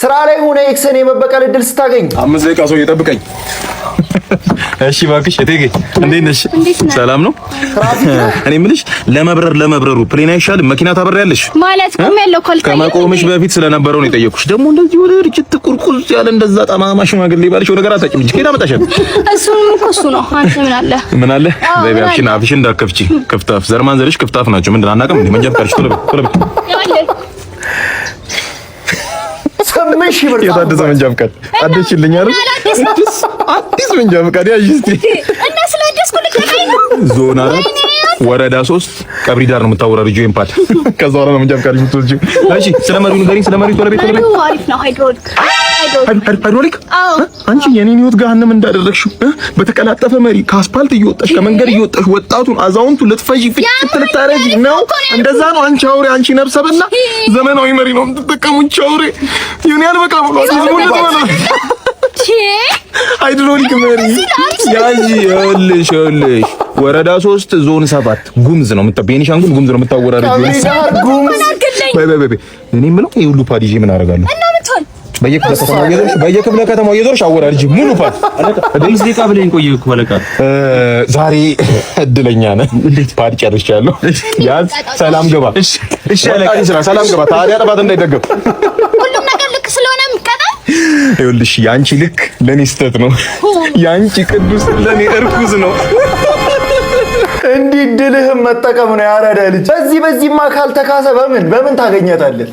ስራ ላይ ሆነ ኤክስን የመበቀል እድል ስታገኝ 5 ደቂቃ ሰው እየጠብቀኝ። እሺ እባክሽ እቴጌ እንዴት ነሽ? ሰላም ነው? እኔ የምልሽ ለመብረሩ ፕሌን አይሻልም? መኪና ታበሪያለሽ ማለት ቆም ያለው ኮልታ ከመቆምሽ በፊት ስለነበረው ነው የጠየኩሽ። ደግሞ እንደዚህ ወደ ርችት ቁርቁዝ ያለ እንደዛ ጠማማ ሽማግሌ ባልሽ ወደ ጋር አታጭም እንጂ ከዳ መጣሻል። እሱ ነው። አንተ ምን አለ በቢያፍሽን አፍሽን እንዳከፍቺ ክፍታፍ ዘርማን ዘርሽ ክፍታፍ ናቸው። ምንድን አናውቅም እንዴ? መንጃ ፍቃድሽ ቶሎ ሰምሽ ብር የታደሰ መንጃ ፍቃድ አደሽልኝ አይደል? አዲስ መንጃ ፍቃድ ያዥ እስቲ እና ስለአዲስኩልክ ዞን 4 ወረዳ 3 ቀብሪ ዳር ነው የምታወራሪው ኢምፓት ከዛ በኋላ ነው መንጃ ፍቃድ የምትወስጂው። እሺ ስለመሪው ንገሪኝ። ስለመሪው ቶሎ ቤት አሪፍ ነው። ሃይድሮሊክ አንቺ የኔን ህይወት ገሃነም እንዳደረግሽው በተቀላጠፈ መሪ ከአስፓልት እየወጣሽ ከመንገድ እየወጣሽ ወጣቱን አዛውንቱ ልትፈጂ ፍጭት ልታረጊ ነው። እንደዛ ነው። አንቺ አውሬ፣ አንቺ ነብሰበና ዘመናዊ መሪ ነው የምትጠቀሙት። አውሬ ይሁን ያልበቃ ብሎ ሃይድሮሊክ መሪ ያጂ ይኸውልሽ ወረዳ 3 ዞን 7 ጉምዝ ነው ቤኒሻንጉል ጉምዝ ነው የምታወራሪው። እኔ የምለው ይሄ ሁሉ ፓዲጂ ምን አደርጋለሁ? በየክፍለ ከተማው እየዞርሽ አወራርጂ ሙሉ ፓድ አለቃ ደቂቃ ብለኝ ቆየሁ እኮ አለቃ። ዛሬ እድለኛ ነህ። ፓድ ጨርሻለሁ። ያዝ ሰላም ገባ። እሺ አለቃ ሰላም ገባ። ታዲያ ጥፋት እንዳይደገም ሁሉም ነገር ልክ ስለሆነ ምቀጣ ይኸውልሽ ያንቺ ልክ ለኔ ስተት ነው፣ ያንቺ ቅዱስ ለኔ እርኩስ ነው። እንዲህ ድልህም መጠቀም ነው ያራዳ ልጅ። በዚህማ ካልተካሰ በምን ታገኘታለህ?